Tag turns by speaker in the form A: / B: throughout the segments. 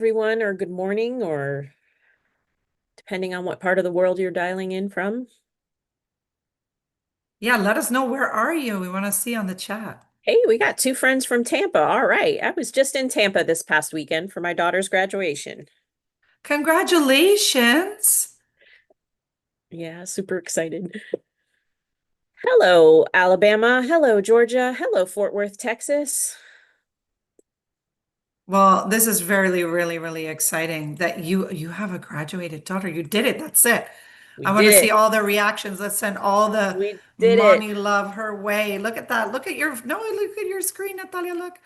A: Everyone, or good morning, or depending on what part of the world you're dialing in from.
B: Yeah, let us know, where are you? We want to see on the chat.
A: Hey, we got two friends from Tampa. All right. I was just in Tampa this past weekend for my daughter's graduation.
B: Congratulations.
A: Yeah, super excited. Hello, Alabama. Hello, Georgia. Hello, Fort Worth, Texas.
B: Well, this is really, really, really exciting that you have a graduated daughter. You did it. That's it.
A: We
B: I want
A: did
B: to see
A: it.
B: all the reactions. Let's send all the
A: We did it.
B: mommy love her way. Look at that. Look at your no, look at your screen, Natalia. Look.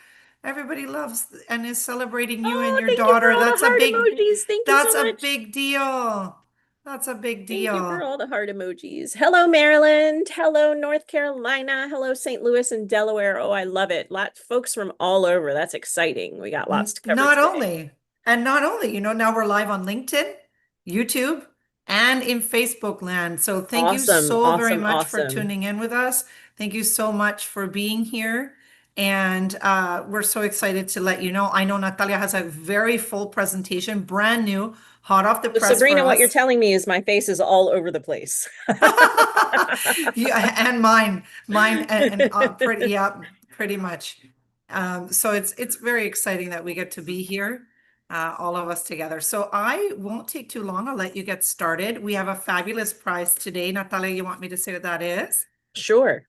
B: Everybody loves and is celebrating you and
A: Oh,
B: your
A: thank you for
B: daughter.
A: all the heart emojis. Thank you
B: That's
A: so
B: a
A: much.
B: big deal. That's a big
A: Thank you for
B: deal.
A: all the heart emojis. Hello, Maryland. Hello, North Carolina. Hello, St. Louis and Delaware. Oh, I love it. Lots folks from all over. That's exciting. We got lots to cover
B: Not
A: today.
B: only, and not only, now we're live on LinkedIn, YouTube, and in Facebook land. So thank you
A: Awesome,
B: so very
A: awesome,
B: much for
A: awesome.
B: tuning in with us. Thank you so much for being here. And we're so excited to let you know. I know Natalia has a very full presentation, brand new, hot off the
A: So,
B: press for
A: Sabrina, what you're
B: us.
A: telling me is my face is all over the place.
B: Yeah, and mine, and pretty, yeah, pretty much. So it's very exciting that we get to be here, all of us together. So I won't take too long. I'll let you get started. We have a fabulous prize today. Natalia, you want me to say what that is?
A: Sure.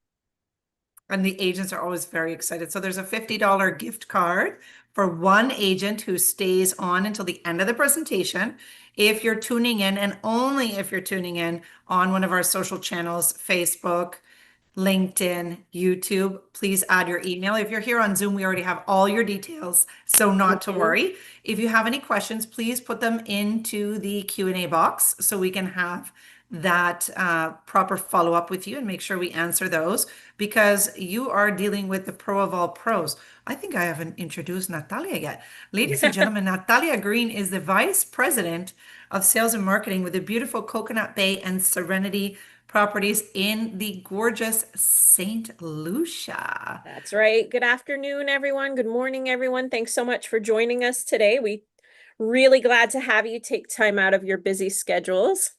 B: And the agents are always very excited. So there's a $50 gift card for one agent who stays on until the end of the presentation. If you're tuning in, and only if you're tuning in on one of our social channels, Facebook, LinkedIn, YouTube, please add your email. If you're here on Zoom, we already have all your details, so not to
A: Mhm.
B: worry. If you have any questions, please put them into the Q&A box so we can have that proper follow-up with you and make sure we answer those, because you are dealing with the pro of all pros. I think I haven't introduced Natalia yet. Ladies and gentlemen, Natalia Green is the Vice President of Sales and Marketing with the beautiful Coconut Bay and Serenity properties in the gorgeous St. Lucia.
A: That's right. Good afternoon, everyone. Good morning, everyone. Thanks so much for joining us today. We really glad to have you take time out of your busy schedules.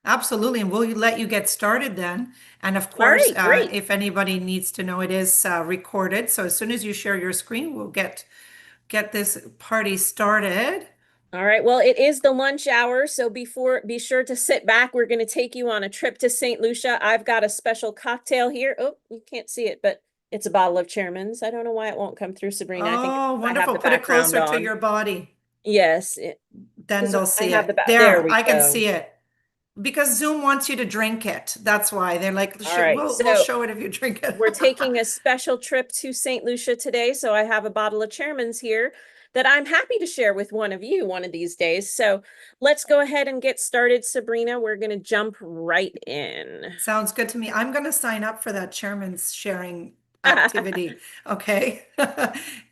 B: Absolutely. And we'll let you get started then. And of
A: All
B: course,
A: right, great.
B: if anybody needs to know, it is recorded. So as soon as you share your screen, we'll get this party started.
A: All right. Well, it is the lunch hour, so be sure to sit back. We're going to take you on a trip to St. Lucia. I've got a special cocktail here. Oh, you can't see it, but it's a bottle of Chairman's. I don't know why it won't come through, Sabrina. I think it's
B: Oh,
A: 'cause I have
B: wonderful.
A: the
B: Put it
A: background
B: closer to
A: on.
B: your body.
A: Yes,
B: Then
A: because
B: they'll
A: I
B: see
A: have the
B: it.
A: back. There
B: There,
A: we
B: I can
A: go.
B: see it. Because Zoom wants you to drink it. That's why they're like,
A: All right.
B: we'll
A: So
B: show it if you drink it."
A: we're taking a special trip to St. Lucia today. So I have a bottle of Chairman's here that I'm happy to share with one of you one of these days. So let's go ahead and get started, Sabrina. We're going to jump right in.
B: Sounds good to me. I'm going to sign up for that chairman's sharing activity. Okay.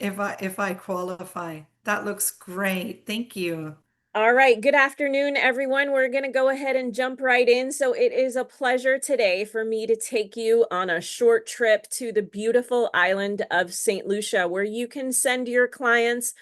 B: If I qualify. That looks great. Thank you.
A: All right. Good afternoon, everyone. We're going to go ahead and jump right in. So, it is a pleasure today for me to take you on a short trip to the beautiful island of St. Lucia, where you can send your clients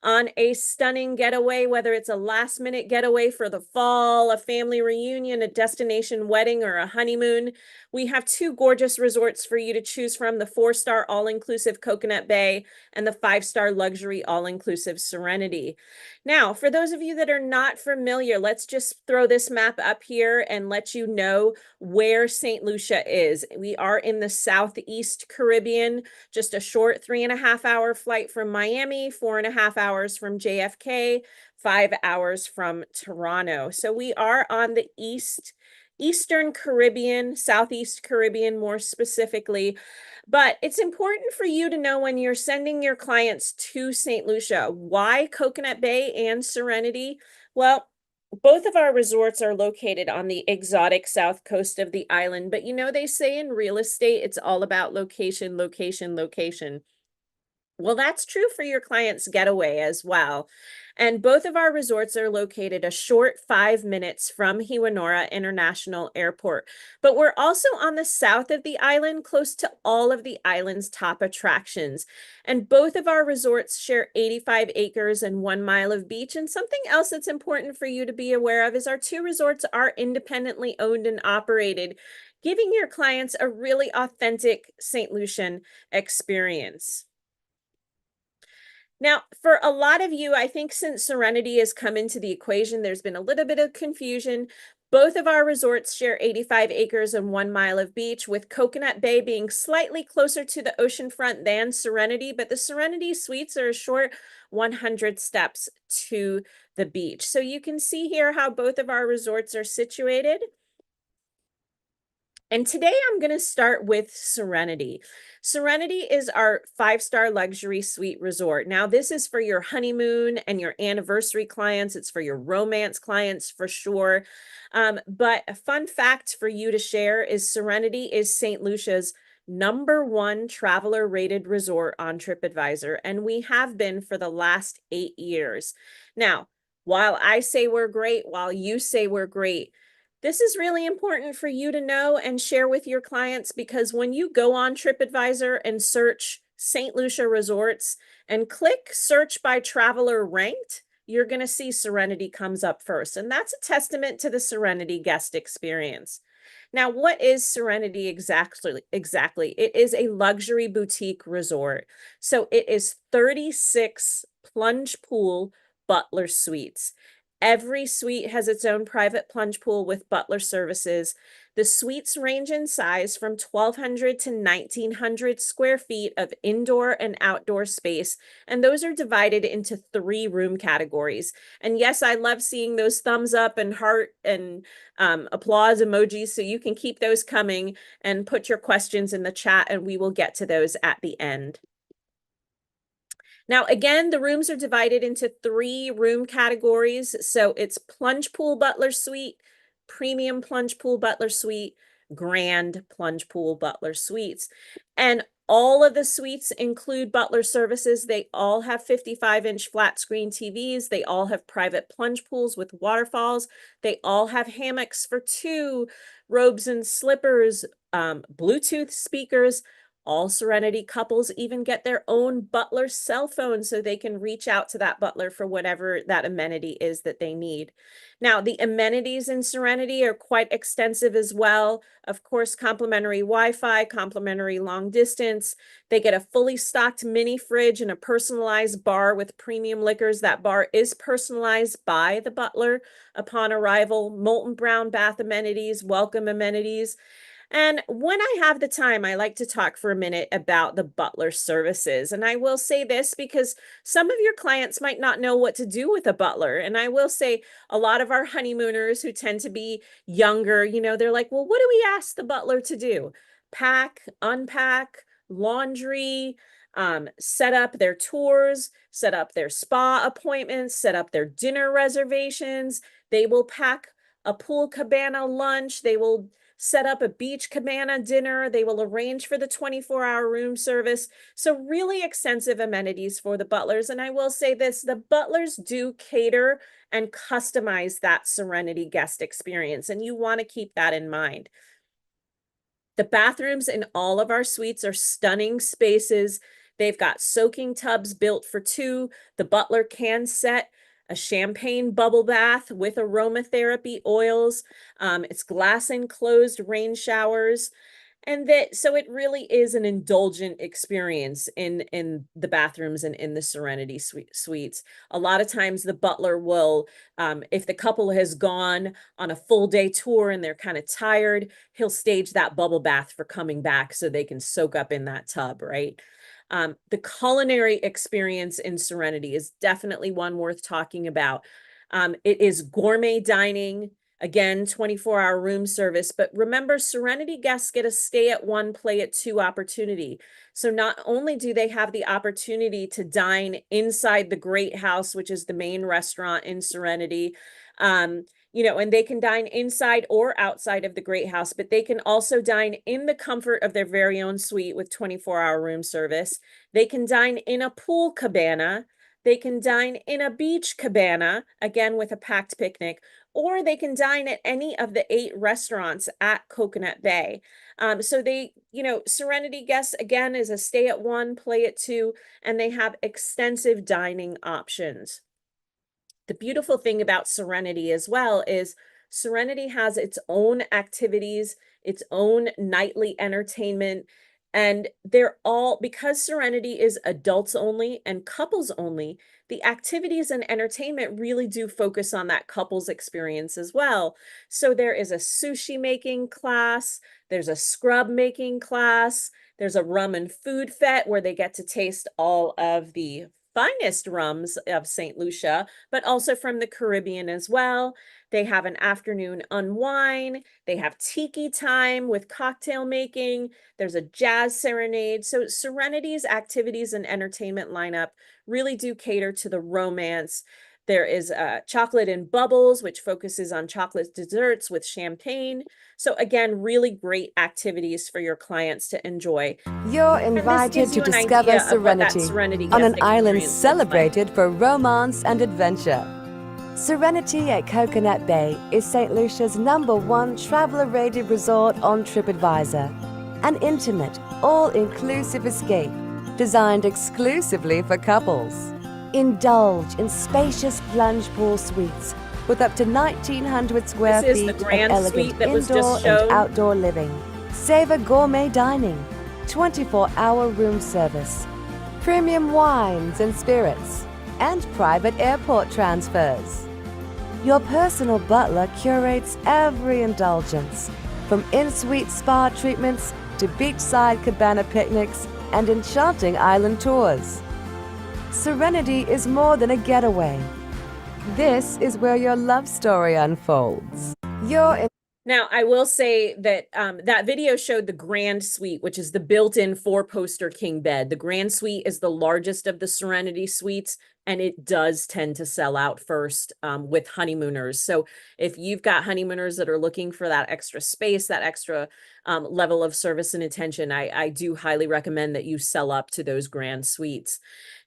A: on a stunning getaway, whether it's a last minute getaway for the fall, a family reunion, a destination wedding, or a honeymoon. We have two gorgeous resorts for you to choose from: the 4-star all inclusive Coconut Bay and the 5-star luxury all inclusive Serenity. Now, for those of you that are not familiar, let's just throw this map up here and let you know where St. Lucia is. We are in the Southeast Caribbean, just a short 3.5 hour flight from Miami, 4.5 hours from JFK, 5 hours from Toronto. So we are on the Eastern Caribbean, Southeast Caribbean more specifically. But it's important for you to know when you're sending your clients to St. Lucia, why Coconut Bay and Serenity? Well, both of our resorts are located on the exotic south coast of the island, but they say in real estate, it's all about location, location, location. Well, that's true for your client's getaway as well. And both of our resorts are located a short 5 minutes from Hiwanora International Airport. But we're also on the south of the island, close to all of the island's top attractions. And both of our resorts share 85 acres and 1 mile of beach. And something else that's important for you to be aware of is our two resorts are independently owned and operated, giving your clients a really authentic St. Lucian experience. Now, for a lot of you, I think since Serenity has come into the equation, there's been a little bit of confusion. Both of our resorts share 85 acres and 1 mile of beach, with Coconut Bay being slightly closer to the ocean front than Serenity, but the Serenity Suites are a short 100 steps to the beach. So you can see here how both of our resorts are situated. And today I'm going to start with Serenity. Serenity is our 5-star luxury suite resort. Now, this is for your honeymoon and your anniversary clients. It's for your romance clients for sure. But a fun fact for you to share is Serenity is St. Lucia's #1 traveler rated resort on TripAdvisor, and we have been for the last 8 years. Now, while I say we're great, while you say we're great, this is really important for you to know and share with your clients, because when you go on TripAdvisor and search St. Lucia resorts and click search by traveler ranked, you're going to see Serenity comes up first. And that's a testament to the Serenity guest experience. Now, what is Serenity exactly? It is a luxury boutique resort. So it is 36 plunge pool butler suites. Every suite has its own private plunge pool with butler services. The suites range in size from 1,200 to 1,900 square feet of indoor and outdoor space, and those are divided into 3 room categories. And yes, I love seeing those thumbs up and heart and applause emojis, so you can keep those coming and put your questions in the chat, and we will get to those at the end. Now, again, the rooms are divided into 3 room categories. So it's plunge pool butler suite, premium plunge pool butler suite, grand plunge pool butler suites. And all of the suites include butler services. They all have 55-inch flat screen TVs. They all have private plunge pools with waterfalls. They all have hammocks for 2, robes and slippers, Bluetooth speakers. All Serenity couples even get their own butler cell phone so they can reach out to that butler for whatever that amenity is that they need. Now, the amenities in Serenity are quite extensive as well. Of course, complimentary Wi-Fi, complimentary long distance. They get a fully stocked mini fridge and a personalized bar with premium liquors. That bar is personalized by the butler upon arrival. Molten brown bath amenities, welcome amenities. And when I have the time, I like to talk for a minute about the butler services. And I will say this because some of your clients might not know what to do with a butler. And I will say a lot of our honeymooners who tend to be younger, they're like, well, what do we ask the butler to do? Pack, unpack, laundry, set up their tours, set up their spa appointments, set up their dinner reservations. They will pack a pool cabana lunch. They will set up a beach cabana dinner. They will arrange for the 24-hour room service. So really extensive amenities for the butlers. And I will say this, the butlers do cater and customize that Serenity guest experience. And you want to keep that in mind. The bathrooms in all of our suites are stunning spaces. They've got soaking tubs built for 2. The butler can set a champagne bubble bath with aromatherapy oils. It's glass enclosed rain showers. And so it really is an indulgent experience in the bathrooms and in the Serenity suites. A lot of times the butler will, if the couple has gone on a full day tour and they're kind of tired, he'll stage that bubble bath for coming back so they can soak up in that tub, right? The culinary experience in Serenity is definitely one worth talking about. It is gourmet dining. Again, 24-hour room service. But remember, Serenity guests get a stay at 1, play at 2 opportunity. So not only do they have the opportunity to dine inside the Great House, which is the main restaurant in Serenity, and they can dine inside or outside of the Great House, but they can also dine in the comfort of their very own suite with 24-hour room service. They can dine in a pool cabana. They can dine in a beach cabana, again with a packed picnic, or they can dine at any of the 8 restaurants at Coconut Bay. So Serenity guests, again, is a stay at one, play at two, and they have extensive dining options. The beautiful thing about Serenity as well is Serenity has its own activities, its own nightly entertainment, and they're all, because Serenity is adults only and couples only, the activities and entertainment really do focus on that couples experience as well. So there is a sushi making class, there's a scrub making class, there's a rum and food fete where they get to taste all of the finest rums of St. Lucia, but also from the Caribbean as well. They have an afternoon unwind. They have tiki time with cocktail making. There's a jazz serenade. So Serenity's activities and entertainment lineup really do cater to the romance. There is chocolate and bubbles, which focuses on chocolate desserts with champagne. So again, really great activities for your clients to enjoy.
C: You're
A: And this
C: invited
A: gives
C: to
A: you an
C: discover
A: idea of what that
C: Serenity
A: Serenity
C: on
A: guest
C: an island
A: experience looks like.
C: celebrated for romance and adventure. Serenity at Coconut Bay is St. Lucia's #1 traveler-rated resort on TripAdvisor. An intimate, all-inclusive escape designed exclusively for couples. Indulge in spacious plunge pool suites with up to 1,900 square
A: This is
C: feet
A: the
C: of
A: grand
C: elegant
A: suite that was
C: indoor
A: just shown.
C: and outdoor living. Savor gourmet dining, 24-hour room service, premium wines and spirits, and private airport transfers. Your personal butler curates every indulgence, from in-suite spa treatments to beachside cabana picnics and enchanting island tours. Serenity is more than a getaway. This is where your love story unfolds.
A: Now, I will say that that video showed the Grand Suite, which is the built-in 4-poster king bed. The Grand Suite is the largest of the Serenity suites, and it does tend to sell out first with honeymooners. So if you've got honeymooners that are looking for that extra space, that extra level of service and attention, I do highly recommend that you sell up to those Grand Suites.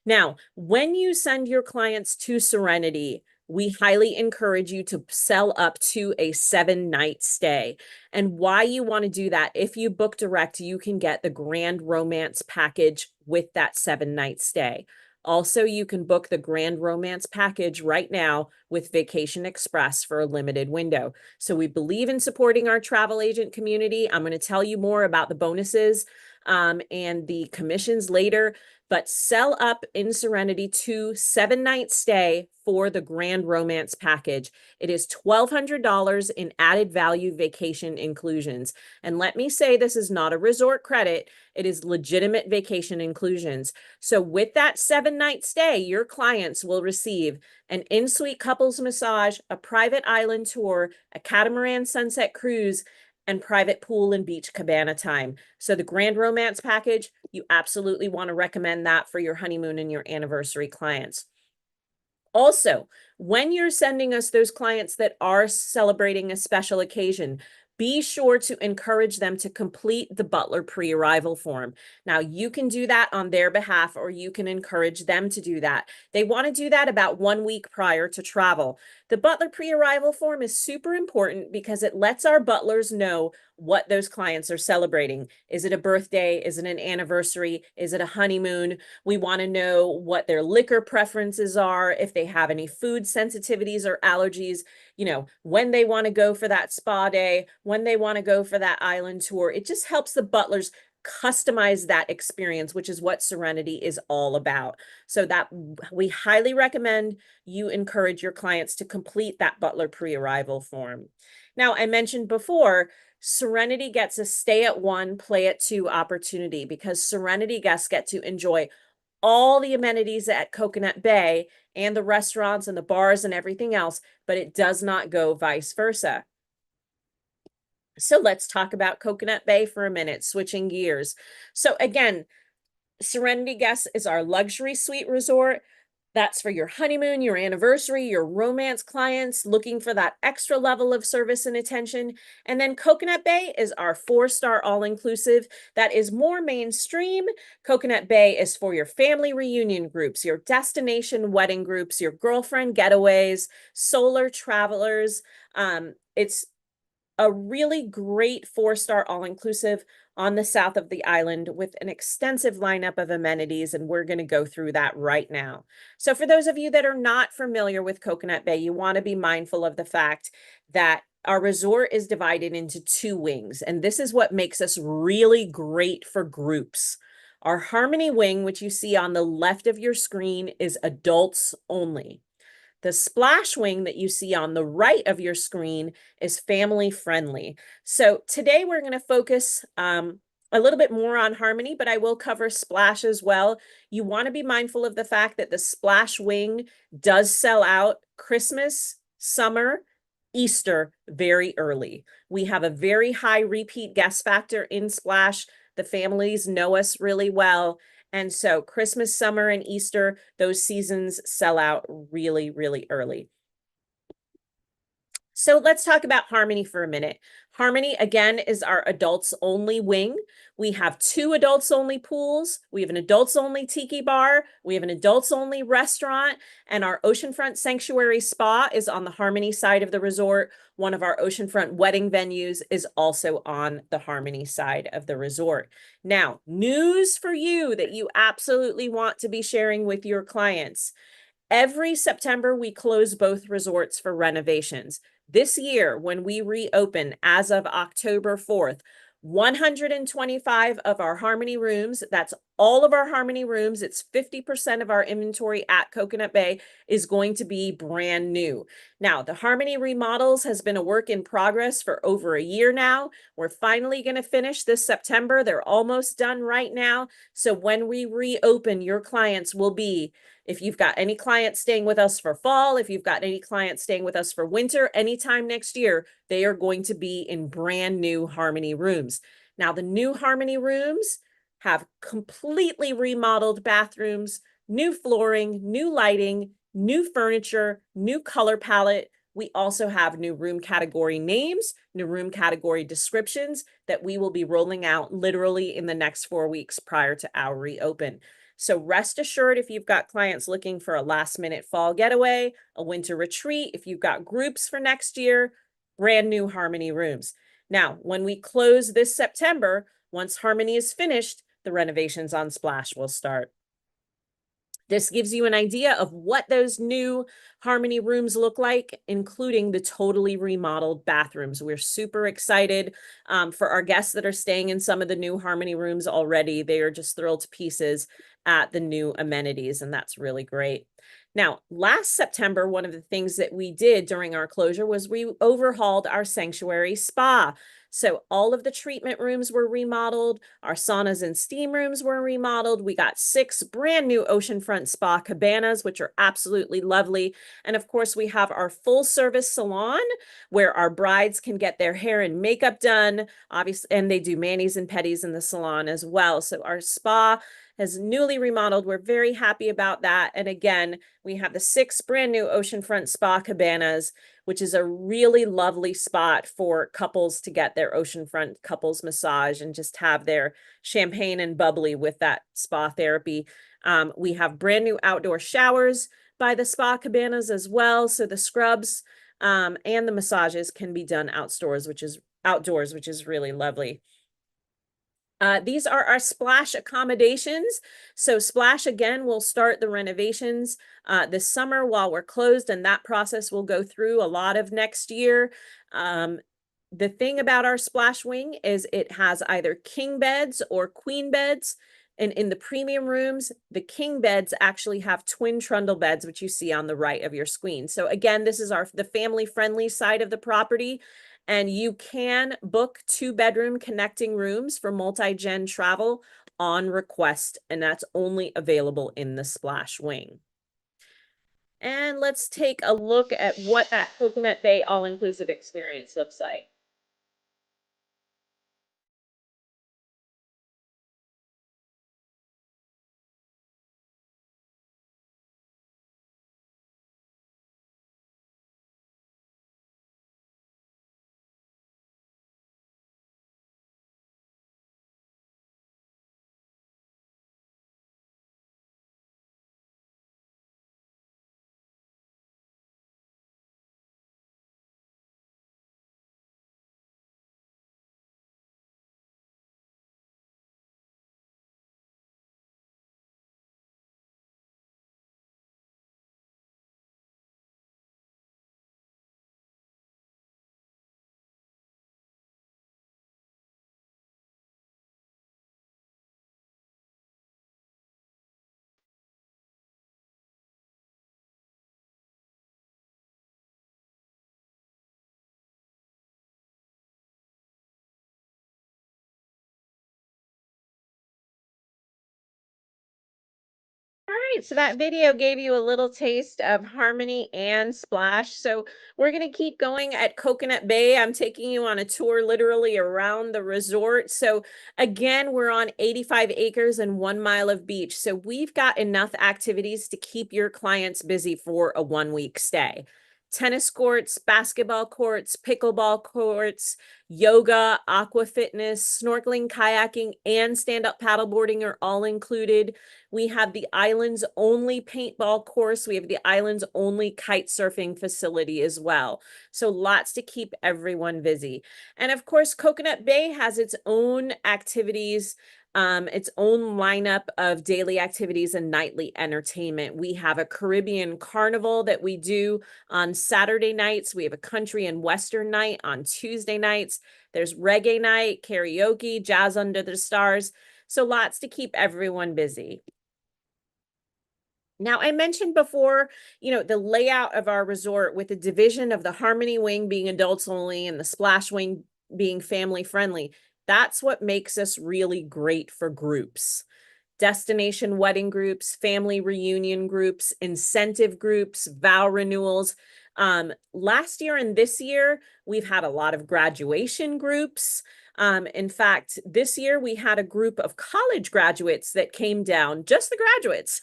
A: Now, when you send your clients to Serenity, we highly encourage you to sell up to a 7-night stay. And why you want to do that, if you book direct, you can get the Grand Romance package with that 7-night stay. Also, you can book the Grand Romance package right now with Vacation Express for a limited window. So we believe in supporting our travel agent community. I'm going to tell you more about the bonuses and the commissions later, but sell up in Serenity to 7-night stay for the Grand Romance package. It is $1,200 in added value vacation inclusions. And let me say, this is not a resort credit. It is legitimate vacation inclusions. So with that 7-night stay, your clients will receive an in-suite couples massage, a private island tour, a catamaran sunset cruise, and private pool and beach cabana time. So the Grand Romance package, you absolutely want to recommend that for your honeymoon and your anniversary clients. Also, when you're sending us those clients that are celebrating a special occasion, be sure to encourage them to complete the Butler pre-arrival form. Now, you can do that on their behalf, or you can encourage them to do that. They want to do that about 1 week prior to travel. The Butler pre-arrival form is super important because it lets our butlers know what those clients are celebrating. Is it a birthday? Is it an anniversary? Is it a honeymoon? We want to know what their liquor preferences are, if they have any food sensitivities or allergies, when they want to go for that spa day, when they want to go for that island tour. It just helps the butlers customize that experience, which is what Serenity is all about. So that we highly recommend you encourage your clients to complete that Butler pre-arrival form. Now, I mentioned before, Serenity gets a stay at one, play at two opportunity because Serenity guests get to enjoy all the amenities at Coconut Bay and the restaurants and the bars and everything else, but it does not go vice versa. So let's talk about Coconut Bay for a minute, switching gears. So again, Serenity Guest is our luxury suite resort. That's for your honeymoon, your anniversary, your romance clients looking for that extra level of service and attention. And then Coconut Bay is our 4-star all-inclusive that is more mainstream. Coconut Bay is for your family reunion groups, your destination wedding groups, your girlfriend getaways, solar travelers. It's a really great 4-star all-inclusive on the south of the island with an extensive lineup of amenities, and we're going to go through that right now. So for those of you that are not familiar with Coconut Bay, you want to be mindful of the fact that our resort is divided into 2 wings, and this is what makes us really great for groups. Our Harmony wing, which you see on the left of your screen, is adults only. The splash wing that you see on the right of your screen is family friendly. So today we're going to focus a little bit more on Harmony, but I will cover splash as well. You want to be mindful of the fact that the splash wing does sell out Christmas, summer, Easter very early. We have a very high repeat guest factor in splash. The families know us really well. And so Christmas, summer, and Easter, those seasons sell out really, really early. So let's talk about Harmony for a minute. Harmony, again, is our adults only wing. We have 2 adults only pools. We have an adults only tiki bar. We have an adults only restaurant. And our oceanfront sanctuary spa is on the Harmony side of the resort. One of our oceanfront wedding venues is also on the Harmony side of the resort. Now, news for you that you absolutely want to be sharing with your clients. Every September, we close both resorts for renovations. This year, when we reopen as of October 4th, 125 of our Harmony rooms, that's all of our Harmony rooms, it's 50% of our inventory at Coconut Bay, is going to be brand new. Now, the Harmony remodels has been a work in progress for over a year now. We're finally going to finish this September. They're almost done right now. So when we reopen, your clients will be, if you've got any clients staying with us for fall, if you've got any clients staying with us for winter, anytime next year, they are going to be in brand new Harmony rooms. Now, the new Harmony rooms have completely remodeled bathrooms, new flooring, new lighting, new furniture, new color palette. We also have new room category names, new room category descriptions that we will be rolling out literally in the next 4 weeks prior to our reopen. So rest assured, if you've got clients looking for a last minute fall getaway, a winter retreat, if you've got groups for next year, brand new Harmony rooms. Now, when we close this September, once Harmony is finished, the renovations on Splash will start. This gives you an idea of what those new Harmony rooms look like, including the totally remodeled bathrooms. We're super excited for our guests that are staying in some of the new Harmony rooms already. They are just thrilled to pieces at the new amenities, and that's really great. Now, last September, one of the things that we did during our closure was we overhauled our sanctuary spa. So all of the treatment rooms were remodeled. Our saunas and steam rooms were remodeled. We got 6 brand new oceanfront spa cabanas, which are absolutely lovely. And of course, we have our full service salon where our brides can get their hair and makeup done, obviously, and they do manis and pedis in the salon as well. So our spa has newly remodeled. We're very happy about that. And again, we have the 6 brand new oceanfront spa cabanas, which is a really lovely spot for couples to get their oceanfront couples massage and just have their champagne and bubbly with that spa therapy. We have brand new outdoor showers by the spa cabanas as well. So the scrubs and the massages can be done outdoors, which is really lovely. These are our Splash accommodations. So Splash, again, will start the renovations this summer while we're closed, and that process will go through a lot of next year. The thing about our Splash wing is it has either king beds or queen beds. And in the premium rooms, the king beds actually have twin trundle beds, which you see on the right of your screen. So again, this is the family-friendly side of the property. And you can book 2-bedroom connecting rooms for multi-gen travel on request, and that's only available in the Splash wing. And let's take a look at what that Coconut Bay all-inclusive experience looks like. right, so that video gave you a little taste of Harmony and Splash. So we're going to keep going at Coconut Bay. I'm taking you on a tour literally around the resort. So again, we're on 85 acres and 1 mile of beach. So we've got enough activities to keep your clients busy for a 1 week stay. Tennis courts, basketball courts, pickleball courts, yoga, aqua fitness, snorkeling, kayaking, and stand-up paddleboarding are all included. We have the island's only paintball course. We have the island's only kite surfing facility as well. So lots to keep everyone busy. And of course, Coconut Bay has its own activities, its own lineup of daily activities and nightly entertainment. We have a Caribbean carnival that we do on Saturday nights. We have a country and western night on Tuesday nights. There's reggae night, karaoke, jazz under the stars. So lots to keep everyone busy. Now, I mentioned before, the layout of our resort with the division of the Harmony Wing being adults only and the Splash Wing being family friendly. That's what makes us really great for groups. Destination wedding groups, family reunion groups, incentive groups, vow renewals. Last year and this year, we've had a lot of graduation groups. In fact, this year we had a group of college graduates that came down, just the graduates,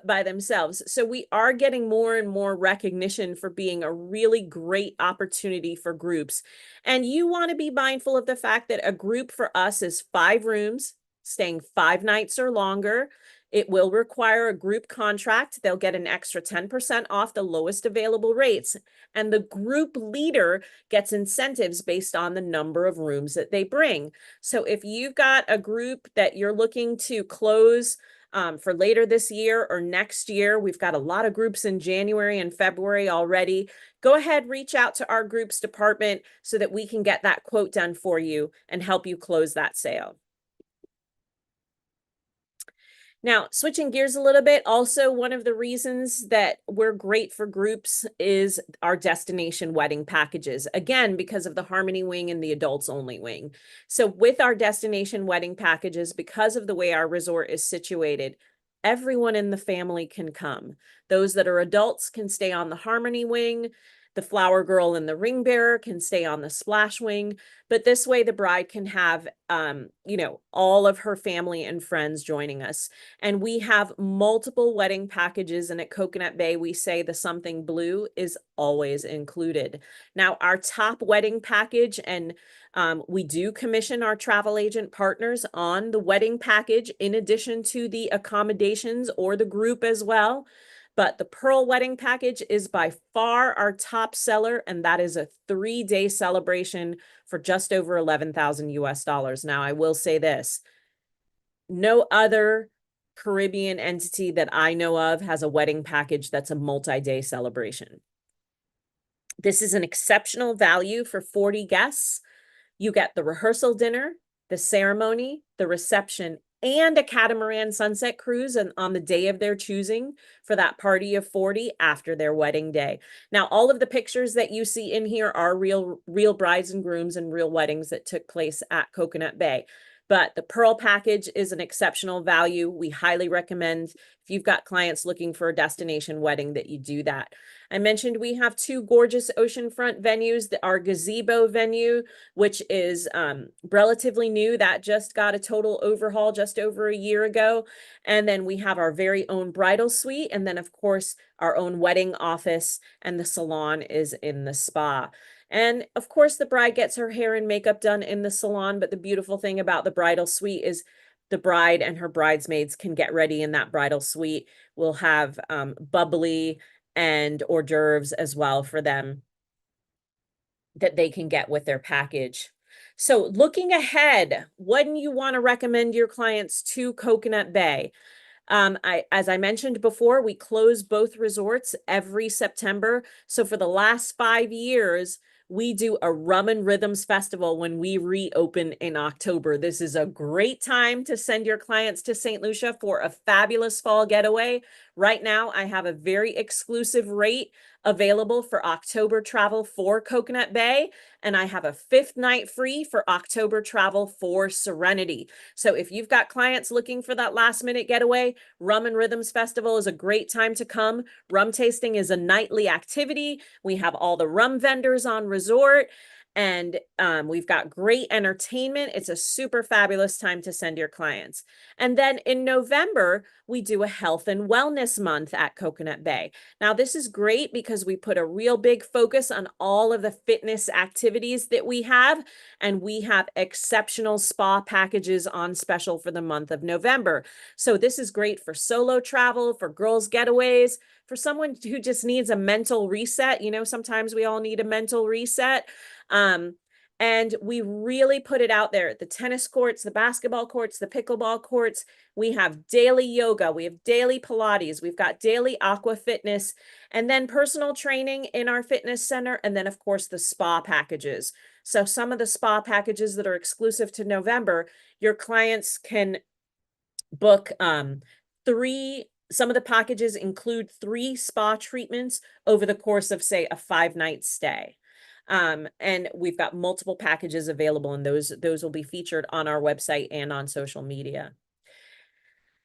A: by themselves. So we are getting more and more recognition for being a really great opportunity for groups. And you want to be mindful of the fact that a group for us is 5 rooms, staying 5 nights or longer. It will require a group contract. They'll get an extra 10% off the lowest available rates. And the group leader gets incentives based on the number of rooms that they bring. So if you've got a group that you're looking to close for later this year or next year, we've got a lot of groups in January and February already. Go ahead, reach out to our groups department so that we can get that quote done for you and help you close that sale. Now, switching gears a little bit, also one of the reasons that we're great for groups is our destination wedding packages. Again, because of the Harmony Wing and the adults only wing. So with our destination wedding packages, because of the way our resort is situated, everyone in the family can come. Those that are adults can stay on the Harmony Wing. The flower girl and the ring bearer can stay on the Splash Wing, but this way the bride can have, all of her family and friends joining us. And we have multiple wedding packages, and at Coconut Bay, we say the something blue is always included. Now, our top wedding package, and we do commission our travel agent partners on the wedding package in addition to the accommodations or the group as well. But the Pearl Wedding Package is by far our top seller, and that is a 3-day celebration for just over 11,000 US dollars. Now, I will say this, no other Caribbean entity that I know of has a wedding package that's a multi-day celebration. This is an exceptional value for 40 guests. You get the rehearsal dinner, the ceremony, the reception, and a catamaran sunset cruise on the day of their choosing for that party of 40 after their wedding day. Now, all of the pictures that you see in here are real brides and grooms and real weddings that took place at Coconut Bay. But the Pearl package is an exceptional value. We highly recommend if you've got clients looking for a destination wedding that you do that. I mentioned we have 2 gorgeous oceanfront venues, our gazebo venue, which is relatively new. That just got a total overhaul just over a year ago. And then we have our very own bridal suite. And then, of course, our own wedding office, and the salon is in the spa. And of course, the bride gets her hair and makeup done in the salon. But the beautiful thing about the bridal suite is the bride and her bridesmaids can get ready in that bridal suite. We'll have bubbly and hors d'oeuvres as well for them that they can get with their package. So looking ahead, when you want to recommend your clients to Coconut Bay, as I mentioned before, we close both resorts every September. So for the last 5 years, we do a Rum and Rhythms Festival when we reopen in October. This is a great time to send your clients to St. Lucia for a fabulous fall getaway. Right now, I have a very exclusive rate available for October travel for Coconut Bay, and I have a 5th night free for October travel for Serenity. So if you've got clients looking for that last minute getaway, Rum and Rhythms Festival is a great time to come. Rum tasting is a nightly activity. We have all the rum vendors on resort, and we've got great entertainment. It's a super fabulous time to send your clients. And then in November, we do a health and wellness month at Coconut Bay. Now, this is great because we put a real big focus on all of the fitness activities that we have, and we have exceptional spa packages on special for the month of November. So this is great for solo travel, for girls' getaways, for someone who just needs a mental reset. You know, sometimes we all need a mental reset. And we really put it out there. The tennis courts, the basketball courts, the pickleball courts. We have daily yoga. We have daily Pilates. We've got daily aqua fitness, and then personal training in our fitness center. And then, of course, the spa packages. So some of the spa packages that are exclusive to November, your clients can book some of the packages include 3 spa treatments over the course of, say, a 5-night stay. And we've got multiple packages available, and those will be featured on our website and on social media.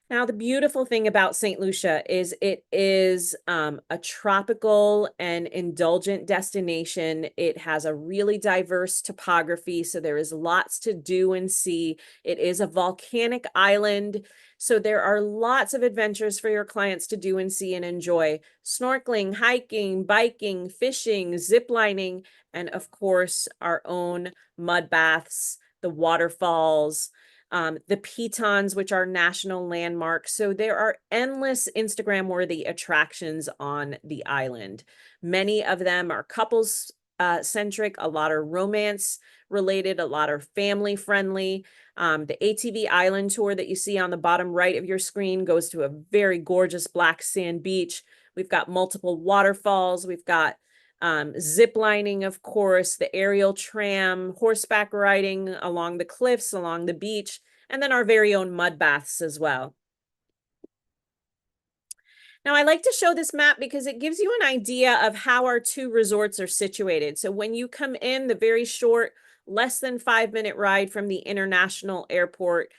A: Now, the beautiful thing about St. Lucia is it is a tropical and indulgent destination. It has a really diverse topography, so there is lots to do and see. It is a volcanic island, so there are lots of adventures for your clients to do and see and enjoy. Snorkeling, hiking, biking, fishing, ziplining, and of course, our own mud baths, the waterfalls, the pitons, which are national landmarks. So there are endless Instagram-worthy attractions on the island. Many of them are couples centric, a lot are romance related, a lot are family friendly. The ATV Island tour that you see on the bottom right of your screen goes to a very gorgeous black sand beach. We've got multiple waterfalls. We've got zip lining, of course, the aerial tram, horseback riding along the cliffs, along the beach, and then our very own mud baths as well. Now, I like to show this map because it gives you an idea of how our 2 resorts are situated. So when you come in, the very short, less than 5-minute ride from the international airport,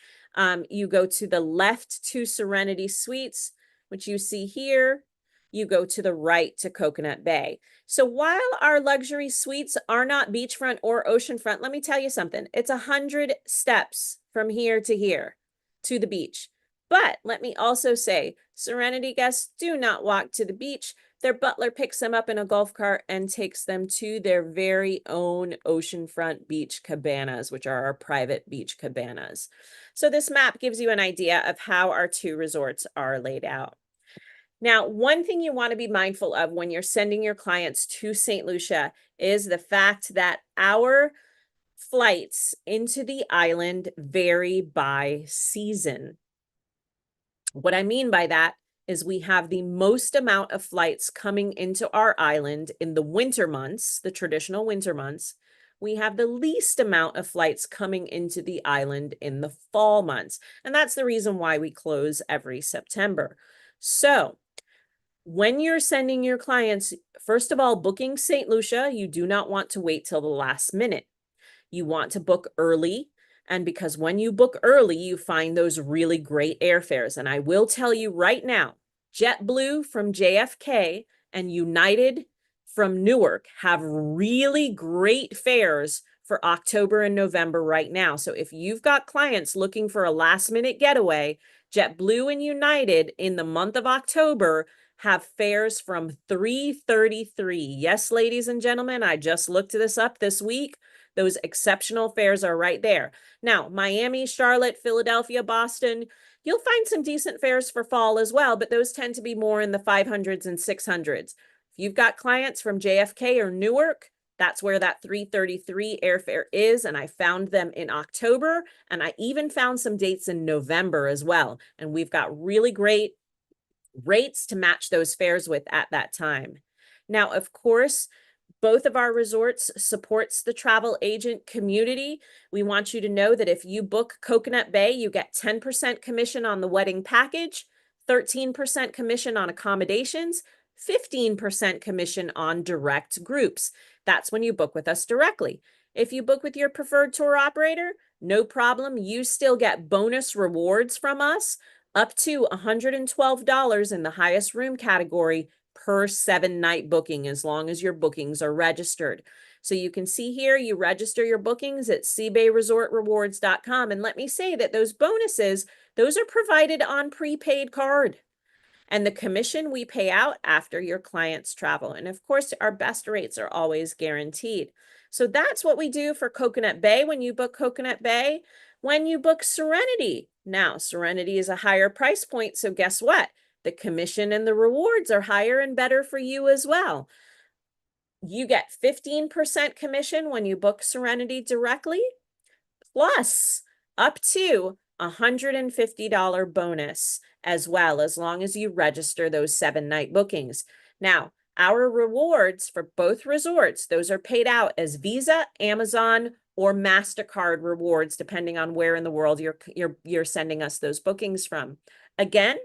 A: you go to the left to Serenity Suites, which you see here. You go to the right to Coconut Bay. So while our luxury suites are not beachfront or oceanfront, let me tell you something. It's 100 steps from here to the beach. But let me also say, Serenity guests do not walk to the beach. Their butler picks them up in a golf cart and takes them to their very own oceanfront beach cabanas, which are our private beach cabanas. So this map gives you an idea of how our 2 resorts are laid out. Now, one thing you want to be mindful of when you're sending your clients to St. Lucia is the fact that our flights into the island vary by season. What I mean by that is we have the most amount of flights coming into our island in the winter months, the traditional winter months. We have the least amount of flights coming into the island in the fall months. And that's the reason why we close every September. So when you're sending your clients, first of all, booking St. Lucia, you do not want to wait till the last minute. You want to book early. And because when you book early, you find those really great airfares. And I will tell you right now, JetBlue from JFK and United from Newark have really great fares for October and November right now. So if you've got clients looking for a last minute getaway, JetBlue and United in the month of October have fares from $333. Yes, ladies and gentlemen, I just looked this up this week. Those exceptional fares are right there. Now, Miami, Charlotte, Philadelphia, Boston, you'll find some decent fares for fall as well, but those tend to be more in the 500s and 600s. If you've got clients from JFK or Newark, that's where that $333 airfare is, and I found them in October, and I even found some dates in November as well. And we've got really great rates to match those fares with at that time. Now, of course, Both of our resorts supports the travel agent community. We want you to know that if you book Coconut Bay, you get 10% commission on the wedding package, 13% commission on accommodations, 15% commission on direct groups. That's when you book with us directly. If you book with your preferred tour operator, no problem. You still get bonus rewards from us up to $112 in the highest room category per 7-night booking, as long as your bookings are registered. So you can see here, you register your bookings at seabayresortrewards.com. And let me say that those bonuses, those are provided on prepaid card. And the commission we pay out after your clients travel. And of course, our best rates are always guaranteed. So that's what we do for Coconut Bay when you book Coconut Bay. When you book Serenity, now Serenity is a higher price point. So guess what? The commission and the rewards are higher and better for you as well. You get 15% commission when you book Serenity directly, plus up to $150 bonus as well, as long as you register those 7-night bookings. Now, our rewards for both resorts, those are paid out as Visa, Amazon, or MasterCard rewards, depending on where in the world you're sending us those bookings from. Again,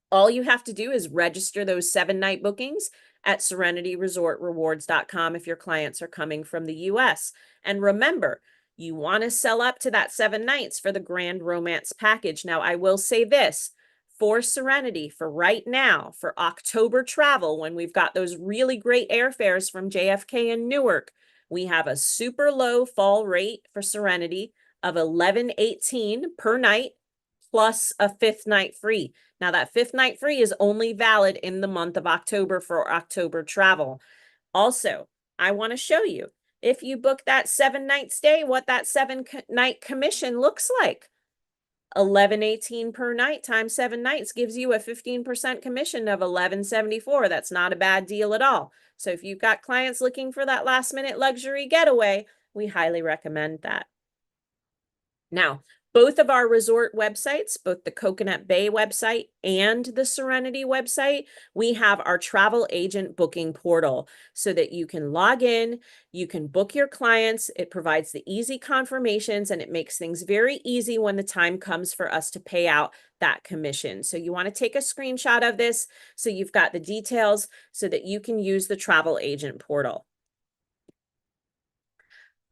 A: all you have to do is register those 7-night bookings at serenityresortrewards.com if your clients are coming from the US. And remember, you want to sell up to that 7 nights for the Grand Romance package. Now, I will say this, for Serenity, for right now, for October travel, when we've got those really great airfares from JFK and Newark, we have a super low fall rate for Serenity of $11.18 per night, plus a 5th night free. Now, that 5th night free is only valid in the month of October for October travel. Also, I want to show you, if you book that 7-night stay, what that 7-night commission looks like. $11.18 per night times 7 nights gives you a 15% commission of $11.74. That's not a bad deal at all. So if you've got clients looking for that last minute luxury getaway, we highly recommend that. Now, both of our resort websites, both the Coconut Bay website and the Serenity website, we have our travel agent booking portal so that you can log in, you can book your clients. It provides the easy confirmations and it makes things very easy when the time comes for us to pay out that commission. So you want to take a screenshot of this so you've got the details so that you can use the travel agent portal.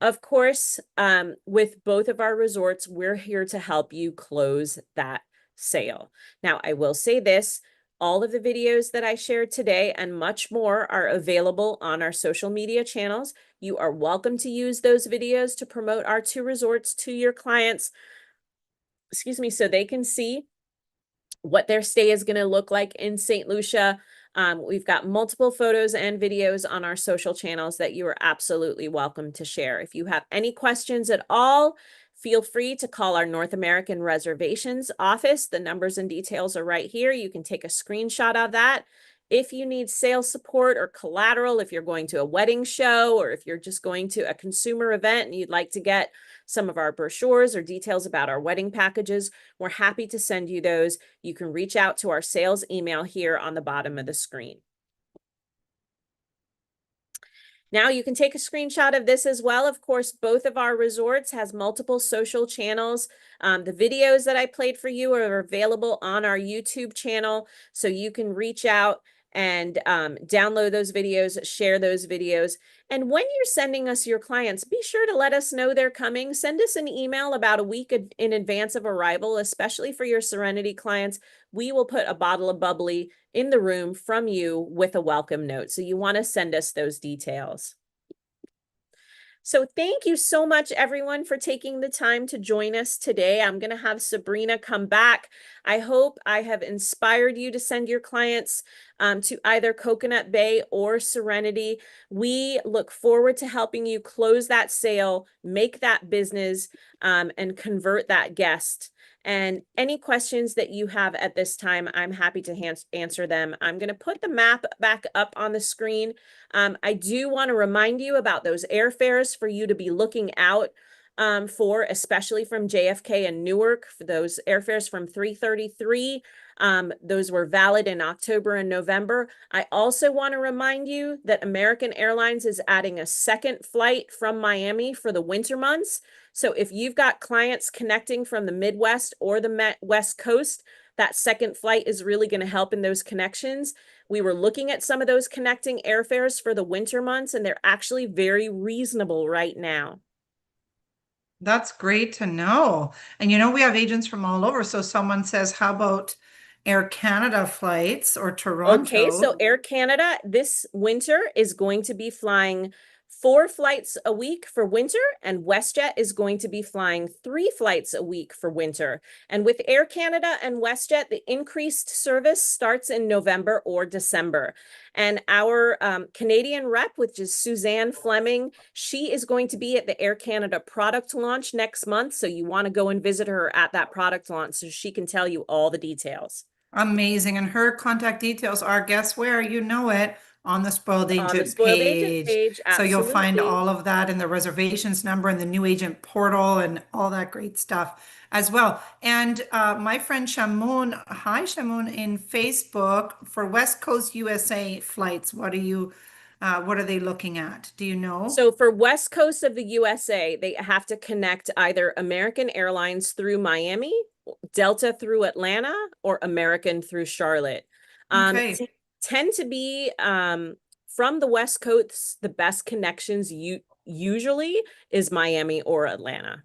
A: Of course, with both of our resorts, we're here to help you close that sale. Now, I will say this, all of the videos that I shared today and much more are available on our social media channels. You are welcome to use those videos to promote our 2 resorts to your clients, so they can see what their stay is going to look like in St. Lucia. We've got multiple photos and videos on our social channels that you are absolutely welcome to share. If you have any questions at all, feel free to call our North American reservations office. The numbers and details are right here. You can take a screenshot of that. If you need sales support or collateral, if you're going to a wedding show or if you're just going to a consumer event and you'd like to get some of our brochures or details about our wedding packages, we're happy to send you those. You can reach out to our sales email here on the bottom of the screen. Now you can take a screenshot of this as well. Of course, both of our resorts has multiple social channels. The videos that I played for you are available on our YouTube channel, so you can reach out and download those videos, share those videos. And when you're sending us your clients, be sure to let us know they're coming. Send us an email about a week in advance of arrival, especially for your Serenity clients. We will put a bottle of bubbly in the room from you with a welcome note. So you want to send us those details. So thank you so much, everyone, for taking the time to join us today. I'm going to have Sabrina come back. I hope I have inspired you to send your clients to either Coconut Bay or Serenity. We look forward to helping you close that sale, make that business, and convert that guest. And any questions that you have at this time, I'm happy to answer them. I'm going to put the map back up on the screen. I do want to remind you about those airfares for you to be looking out for, especially from JFK and Newark, for those airfares from 333 Those were valid in October and November. I also want to remind you that American Airlines is adding a second flight from Miami for the winter months. So if you've got clients connecting from the Midwest or the West Coast, that second flight is really going to help in those connections. We were looking at some of those connecting airfares for the winter months, and they're actually very reasonable right now.
B: That's great to know. And we have agents from all over. So someone says, how about Air Canada flights or
A: Okay, so
B: Toronto?
A: Air Canada this winter is going to be flying 4 flights a week for winter, and WestJet is going to be flying 3 flights a week for winter. And with Air Canada and WestJet, the increased service starts in November or December. And our Canadian rep, which is Suzanne Fleming, she is going to be at the Air Canada product launch next month. So you want to go and visit her at that product launch so she can tell you all the details.
B: Amazing. And her contact details are, guess where? You know it, on the Spoiled
A: On the
B: Agent
A: Spoiled Agent
B: page.
A: page,
B: So you'll find
A: absolutely.
B: all of that in the reservations number and the new agent portal and all that great stuff as well. And my friend Shamoun, hi Shamoun, in Facebook for West Coast USA flights. What are they looking at? Do you know?
A: So for West Coast of the USA, they have to connect either American Airlines through Miami, Delta through Atlanta, or American through Charlotte.
B: Okay.
A: Tend to be from the West Coast, the best connections usually is Miami or Atlanta.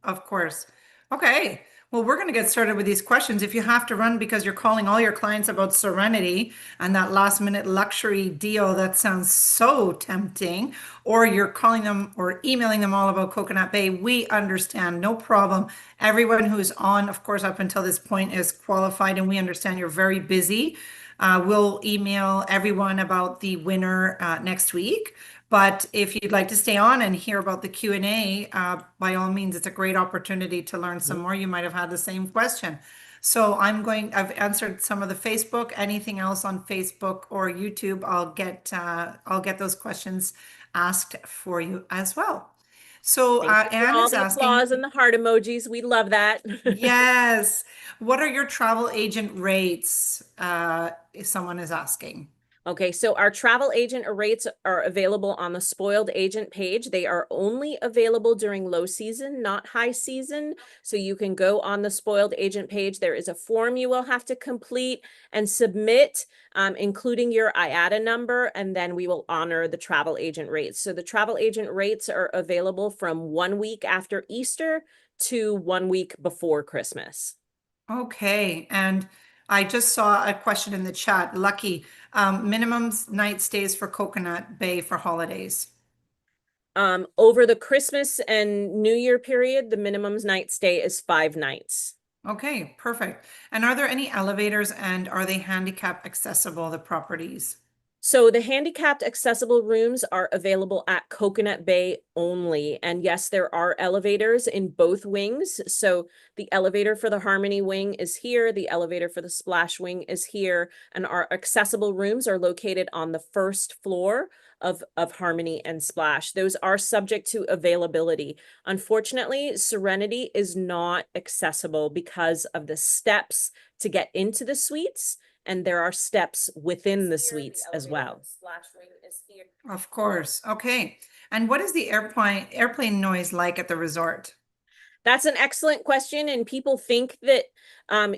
B: Of course. Okay. Well, we're going to get started with these questions. If you have to run because you're calling all your clients about Serenity and that last minute luxury deal that sounds so tempting, or you're calling them or emailing them all about Coconut Bay, we understand. No problem. Everyone who's on, of course, up until this point is qualified, and we understand you're very busy. We'll email everyone about the winner next week. But if you'd like to stay on and hear about the Q&A, by all means, it's a great opportunity to learn some more. You might have had the same question. So I've answered some of the Facebook, anything else on Facebook or YouTube, I'll get those questions asked for you as well. So
A: Thank you for
B: Anne
A: all
B: is
A: the
B: asking,
A: applause and the heart emojis. We love that.
B: yes, what are your travel agent rates? If someone is asking.
A: Okay, so our travel agent rates are available on the Spoiled Agent page. They are only available during low season, not high season. So you can go on the Spoiled Agent page. There is a form you will have to complete and submit, including your IATA number, and then we will honor the travel agent rates. So the travel agent rates are available from 1 week after Easter to 1 week before Christmas.
B: Okay, and I just saw a question in the chat. Lucky, minimum night stays for Coconut Bay for holidays.
A: Over the Christmas and New Year period, the minimum night stay is 5 nights.
B: Okay, perfect. And are there any elevators and are they handicap accessible, the properties?
A: So the handicapped accessible rooms are available at Coconut Bay only. And yes, there are elevators in both wings. So the elevator for the Harmony wing is here, the elevator for the Splash wing is here, and our accessible rooms are located on the first floor of Harmony and Splash. Those are subject to availability. Unfortunately, Serenity is not accessible because of the steps to get into the suites, and there are steps within the suites as well.
B: Of course. Okay. And what is the airplane noise like at the resort?
A: That's an excellent question, and people think that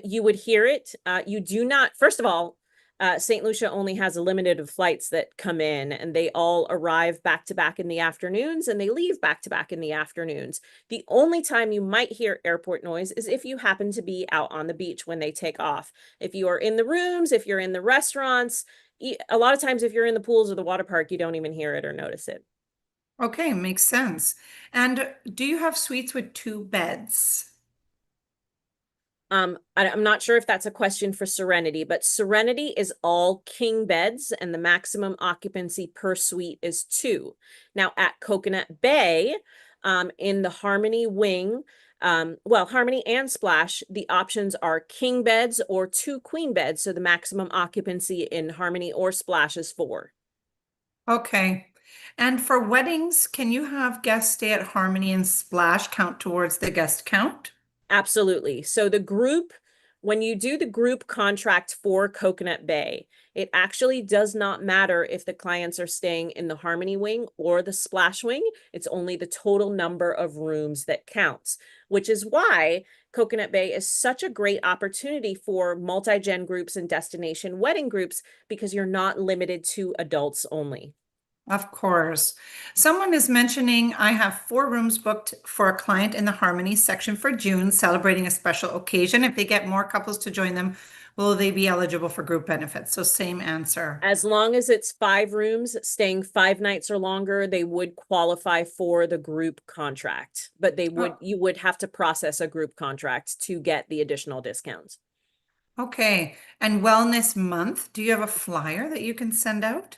A: you would hear it. You do not. First of all, St. Lucia only has a limited of flights that come in, and they all arrive back to back in the afternoons, and they leave back to back in the afternoons. The only time you might hear airport noise is if you happen to be out on the beach when they take off. If you are in the rooms, if you're in the restaurants, a lot of times if you're in the pools or the water park, you don't even hear it or notice it.
B: Okay, makes sense. And do you have suites with 2 beds?
A: I'm not sure if that's a question for Serenity, but Serenity is all king beds and the maximum occupancy per suite is 2. Now at Coconut Bay, in the Harmony wing, well, Harmony and Splash, the options are king beds or 2 queen beds. So the maximum occupancy in Harmony or Splash is 4.
B: Okay. And for weddings, can you have guests stay at Harmony and Splash count towards the guest count?
A: Absolutely. So the group when you do the group contract for Coconut Bay, it actually does not matter if the clients are staying in the Harmony Wing or the Splash Wing. It's only the total number of rooms that counts, which is why Coconut Bay is such a great opportunity for multi-gen groups and destination wedding groups, because you're not limited to adults only.
B: Of course. Someone is mentioning I have 4 rooms booked for a client in the Harmony section for June, celebrating a special occasion. If they get more couples to join them, will they be eligible for group benefits? So same answer.
A: As long as it's 5 rooms, staying 5 nights or longer, they would qualify for the group contract. But
B: Oh,
A: you would have to process a group contract to get the additional discounts.
B: okay. And Wellness Month, do you have a flyer that you can send out?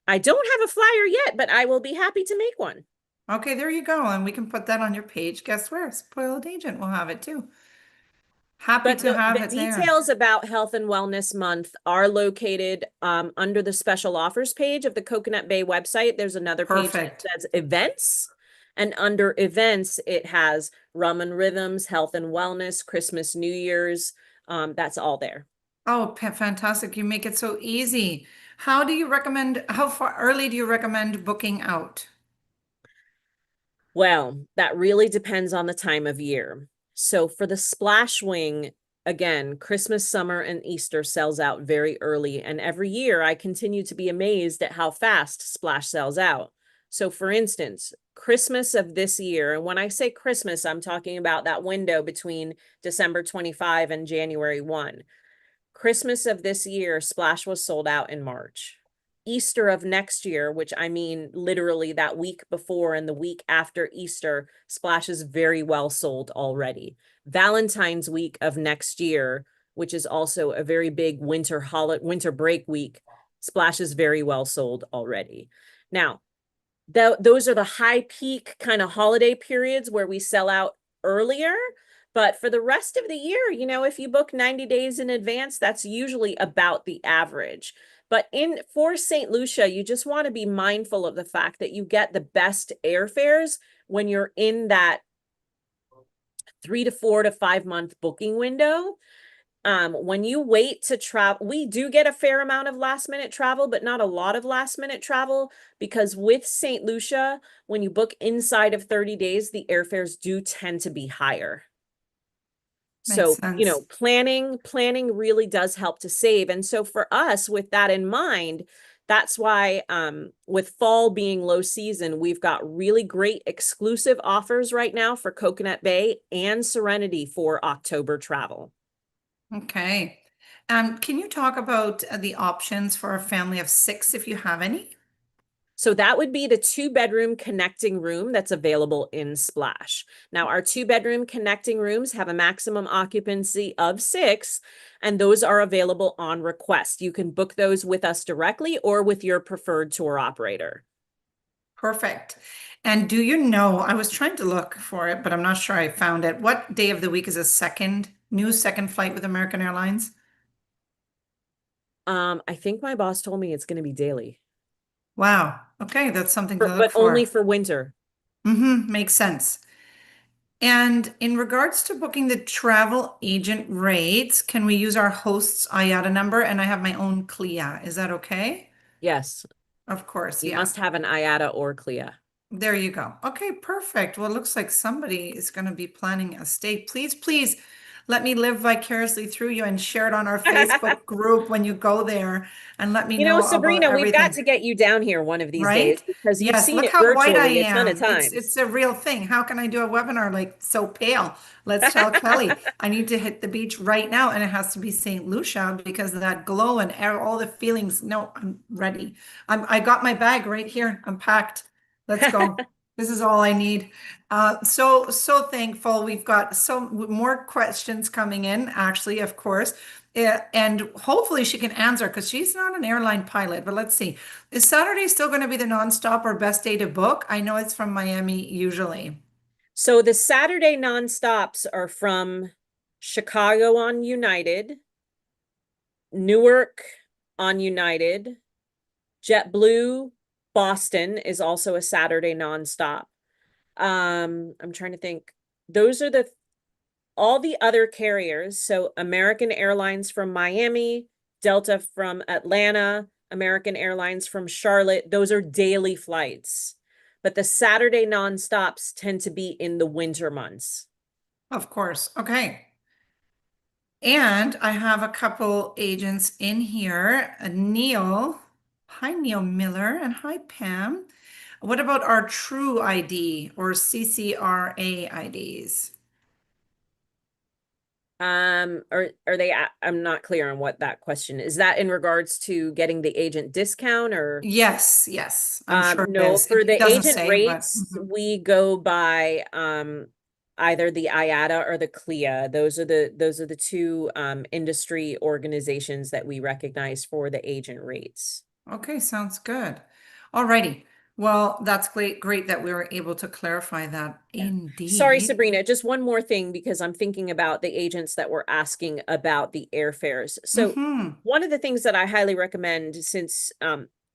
A: I don't have a flyer yet, but I will be happy to make one.
B: Okay, there you go. And we can put that on your page. Guess where? Spoiled Agent will have it too. Happy
A: But
B: to have
A: the
B: it there.
A: details about Health and Wellness Month are located under the special offers page of the Coconut Bay website. There's another page that
B: Perfect.
A: says events. And under events, it has Rum and Rhythms, Health and Wellness, Christmas, New Year's. That's all there.
B: Oh, fantastic. You make it so easy. How do you recommend, how far early do you recommend booking out?
A: Well, that really depends on the time of year. So for the Splash Wing, again, Christmas, summer, and Easter sells out very early. And every year I continue to be amazed at how fast Splash sells out. So for instance, Christmas of this year, and when I say Christmas, I'm talking about that window between December 25 and January 1. Christmas of this year, Splash was sold out in March. Easter of next year, which I mean literally that week before and the week after Easter, Splash is very well sold already. Valentine's week of next year, which is also a very big winter break week, Splash is very well sold already. Now, those are the high peak kind of holiday periods where we sell out earlier. But for the rest of the year, if you book 90 days in advance, that's usually about the average. But for St. Lucia, you just want to be mindful of the fact that you get the best airfares when you're in that 3 to 4 to 5 month booking window. When you wait to travel, we do get a fair amount of last minute travel, but not a lot of last minute travel, because with St. Lucia, when you book inside of 30 days, the airfares do tend to be higher.
B: Makes
A: So,
B: sense.
A: planning really does help to save. And so for us, with that in mind, that's why with fall being low season, we've got really great exclusive offers right now for Coconut Bay and Serenity for October travel.
B: Okay. Can you talk about the options for a family of 6 if you have any?
A: So that would be the 2-bedroom connecting room that's available in Splash. Now, our 2-bedroom connecting rooms have a maximum occupancy of 6, and those are available on request. You can book those with us directly or with your preferred tour operator.
B: Perfect. And do you know, I was trying to look for it, but I'm not sure I found it. What day of the week is a new second flight with American Airlines?
A: I think my boss told me it's going to be daily,
B: Wow. Okay, that's something to look
A: but only
B: for.
A: for winter.
B: Makes sense. And in regards to booking the travel agent rates, can we use our host's IATA number? And I have my own CLIA. Is that okay?
A: Yes,
B: Of course,
A: you
B: yeah.
A: must have an IATA or CLIA.
B: There you go. Okay, perfect. Well, it looks like somebody is going to be planning a stay. Please, please let me live vicariously through you and share it on our Facebook group when you go there and let me know about
A: Sabrina, we've got
B: everything.
A: to get you down here one of these days,
B: Right?
A: because you've
B: Yes,
A: seen
B: look
A: it
B: how white I
A: virtually a ton of
B: am. It's
A: times.
B: it's a real thing. How can I do a webinar like so pale? Let's tell Kelly. I need to hit the beach right now, and it has to be St. Lucia because of that glow and all the feelings. No, I'm ready. I got my bag right here. I'm packed. Let's go. This is all I need. So thankful. We've got so more questions coming in, actually, of course. And hopefully she can answer because she's not an airline pilot, but let's see. Is Saturday still going to be the nonstop or best day to book? I know it's from Miami usually.
A: So the Saturday nonstops are from Chicago on United, Newark on United, JetBlue, Boston is also a Saturday nonstop. I'm trying to think. Those are the All the other carriers, so American Airlines from Miami, Delta from Atlanta, American Airlines from Charlotte, those are daily flights. But the Saturday nonstops tend to be in the winter months.
B: Of course. Okay. And I have a couple agents in here. Neil. Hi, Neil Miller. And hi, Pam. What about our True ID or CCRA IDs?
A: Are they, I'm not clear on what that question is. That in regards to getting the agent discount or?
B: Yes, yes, I'm sure it
A: No,
B: is.
A: for
B: It
A: the
B: doesn't
A: agent
B: say, but
A: rates, we go by either the IATA or the CLIA. Those are the two industry organizations that we recognize for the agent rates.
B: okay, sounds good. All righty. Well, that's great that we were able to clarify that
A: Yeah. Sorry,
B: indeed.
A: Sabrina, just one more thing because I'm thinking about the agents that were asking about the airfares. So
B: Mm-hmm.
A: one of the things that I highly recommend since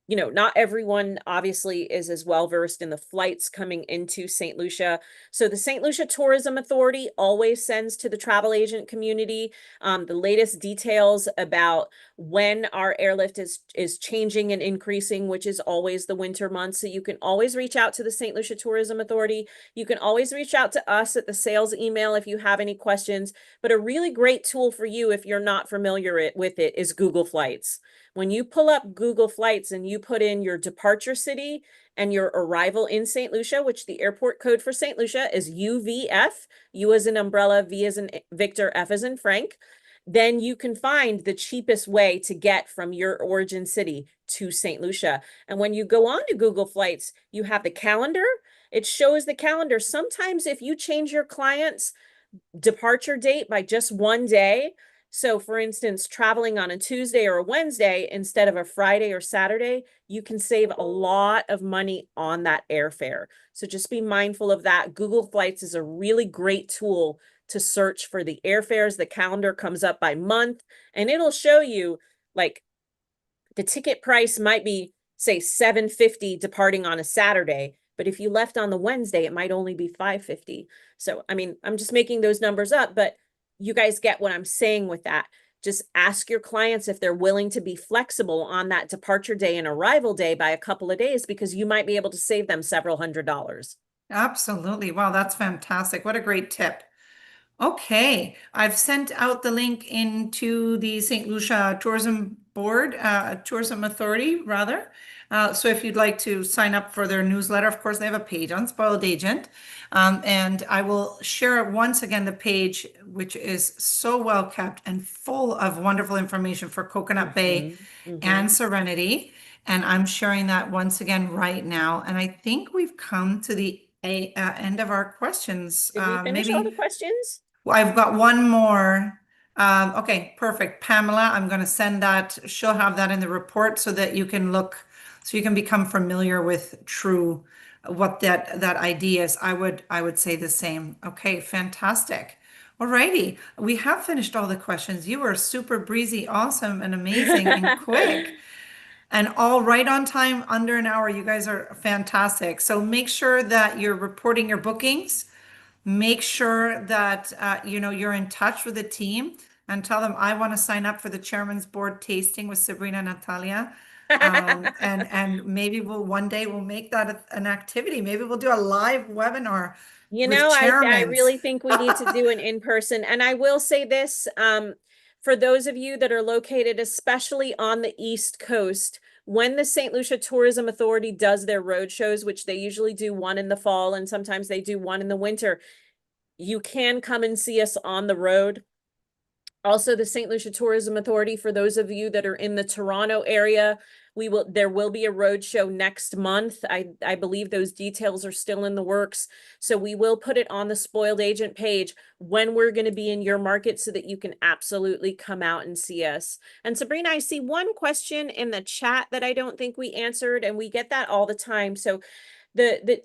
A: not everyone obviously is as well versed in the flights coming into St. Lucia. So the St. Lucia Tourism Authority always sends to the travel agent community the latest details about when our airlift is changing and increasing, which is always the winter months. So you can always reach out to the St. Lucia Tourism Authority. You can always reach out to us at the sales email if you have any questions. But a really great tool for you if you're not familiar with it is Google Flights. When you pull up Google Flights and you put in your departure city and your arrival in St. Lucia, which the airport code for St. Lucia is UVF, U as in umbrella, V as in Victor, F as in Frank, then you can find the cheapest way to get from your origin city to St. Lucia. And when you go on to Google Flights, you have the calendar. It shows the calendar. Sometimes if you change your client's departure date by just one day, so for instance, traveling on a Tuesday or a Wednesday instead of a Friday or Saturday, you can save a lot of money on that airfare. So just be mindful of that. Google Flights is a really great tool to search for the airfares. The calendar comes up by month and it'll show you like the ticket price might be say $750 departing on a Saturday, but if you left on the Wednesday, it might only be $550. So, I mean, I'm just making those numbers up, but you guys get what I'm saying with that. Just ask your clients if they're willing to be flexible on that departure day and arrival day by a couple of days because you might be able to save them several $100s.
B: Absolutely. Wow, that's fantastic. What a great tip. Okay, I've sent out the link into the St. Lucia Tourism Board, Tourism Authority, rather. So if you'd like to sign up for their newsletter, of course, they have a page on Spoiled Agent. And I will share once again the page, which is so well kept and full of wonderful information for Coconut Bay and Serenity. And I'm sharing that once again right now. And I think we've come to the end of our questions.
A: Did we finish all the
B: Maybe.
A: questions?
B: I've got one more. Okay, perfect. Pamela, I'm going to send that. She'll have that in the report so that you can look, so you can become familiar with True, what that idea is. I would say the same. Okay, fantastic. All righty. We have finished all the questions. You were super breezy, awesome, and amazing and quick. And all right on time, under an hour. You guys are fantastic. So make sure that you're reporting your bookings. Make sure that you're in touch with the team and tell them I want to sign up for the chairman's board tasting with Sabrina and Natalia. And maybe one day we'll make that an activity. Maybe we'll do a live webinar with
A: I
B: chairmans.
A: really think we need to do an in-person. And I will say this, for those of you that are located, especially on the East Coast, when the St. Lucia Tourism Authority does their road shows, which they usually do one in the fall and sometimes they do one in the winter, you can come and see us on the road. Also, the St. Lucia Tourism Authority, for those of you that are in the Toronto area, there will be a road show next month. I believe those details are still in the works. So we will put it on the Spoiled Agent page when we're going to be in your market so that you can absolutely come out and see us. And Sabrina, I see one question in the chat that I don't think we answered, and we get that all the time. So the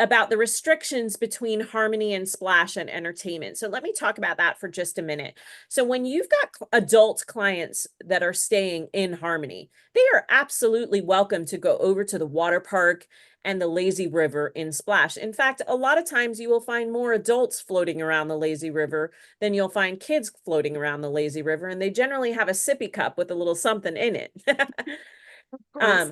A: about the restrictions between Harmony and Splash and entertainment. So let me talk about that for just a minute. So when you've got adult clients that are staying in Harmony, they are absolutely welcome to go over to the water park and the lazy river in Splash. In fact, a lot of times you will find more adults floating around the lazy river than you'll find kids floating around the lazy river, and they generally have a sippy cup with a little something in it.
B: Of course.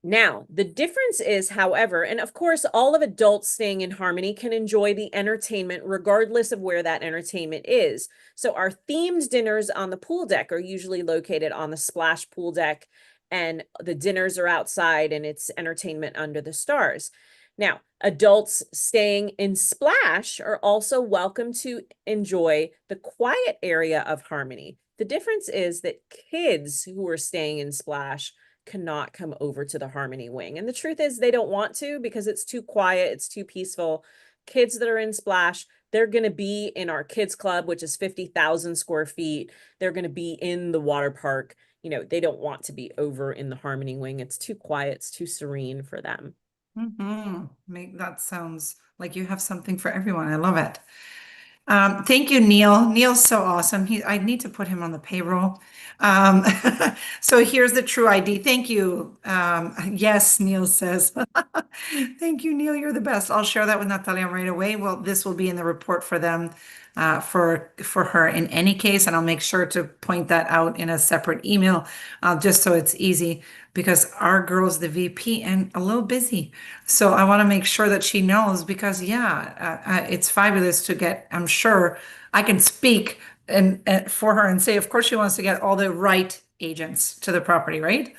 A: Now, the difference is, however, and of course, all of adults staying in Harmony can enjoy the entertainment regardless of where that entertainment is. So our themed dinners on the pool deck are usually located on the Splash pool deck, and the dinners are outside and it's entertainment under the stars. Now, adults staying in Splash are also welcome to enjoy the quiet area of Harmony. The difference is that kids who are staying in Splash cannot come over to the Harmony wing. And the truth is they don't want to because it's too quiet, it's too peaceful. Kids that are in Splash, they're going to be in our kids club, which is 50,000 square feet. They're going to be in the water park. You know, they don't want to be over in the Harmony wing. It's too quiet, it's too serene for them.
B: That sounds like you have something for everyone. I love it. Thank you, Neil. Neil's so awesome. I need to put him on the payroll. Um, so here's the true ID. Thank you. Yes, Neil says. Thank you, Neil. You're the best. I'll share that with Natalia right away. Well, this will be in the report for them, for her in any case, and I'll make sure to point that out in a separate email, just so it's easy because our girl's the VP and a little busy. So I want to make sure that she knows because it's fabulous to get, I'm sure I can speak and for her and say, of course she wants to get all the right agents to the property, right?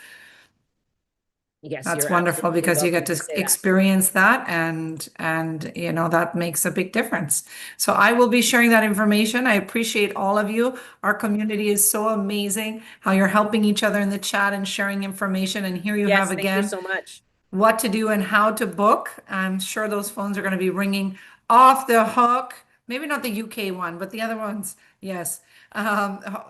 A: Yes,
B: That's
A: you're
B: wonderful
A: absolutely
B: because you
A: welcome
B: get
A: to
B: to
A: say that.
B: experience that and you know that makes a big difference. So I will be sharing that information. I appreciate all of you. Our community is so amazing how you're helping each other in the chat and sharing information. And here you have
A: Yes, thank you
B: again
A: so much.
B: what to do and how to book. I'm sure those phones are going to be ringing off the hook. Maybe not the UK one, but the other ones. Yes.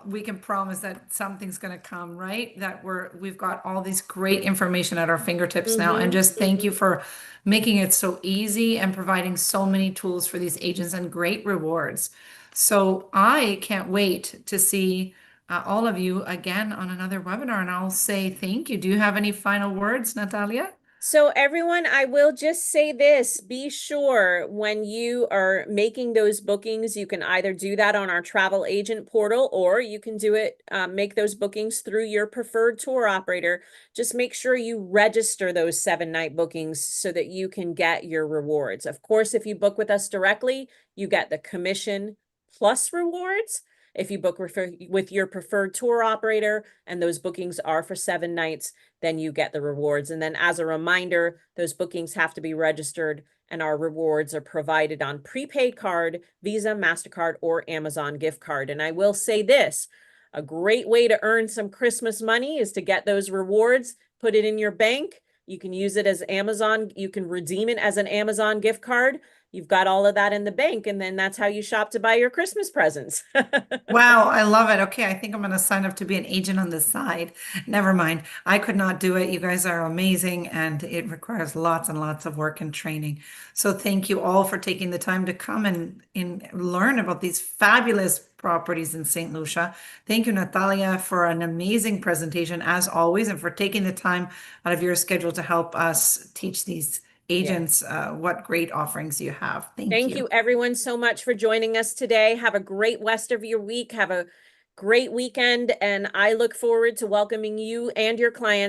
B: We can promise that something's going to come, right? That we've got all these great information at our fingertips now. And just thank you for making it so easy and providing so many tools for these agents and great rewards. So I can't wait to see all of you again on another webinar, and I'll say thank you. Do you have any final words, Natalia?
A: So everyone, I will just say this, be sure when you are making those bookings, you can either do that on our travel agent portal or you can do it, make those bookings through your preferred tour operator. Just make sure you register those 7-night bookings so that you can get your rewards. Of course, if you book with us directly, you get the commission plus rewards. If you book with your preferred tour operator and those bookings are for 7 nights, then you get the rewards. And then as a reminder, those bookings have to be registered and our rewards are provided on prepaid card, Visa, MasterCard, or Amazon gift card. And I will say this, a great way to earn some Christmas money is to get those rewards, put it in your bank. You can use it as Amazon. You can redeem it as an Amazon gift card. You've got all of that in the bank, and then that's how you shop to buy your Christmas presents.
B: Wow, I love it. Okay, I think I'm going to sign up to be an agent on the side. Never mind. I could not do it. You guys are amazing, and it requires lots and lots of work and training. So thank you all for taking the time to come and learn about these fabulous properties in St. Lucia. Thank you, Natalia, for an amazing presentation as always, and for taking the time out of your schedule to help us teach these agents what great offerings you have. Thank
A: Thank
B: you.
A: you everyone so much for joining us today. Have a great rest of your week. Have a great weekend, and I look forward to welcoming you and your clients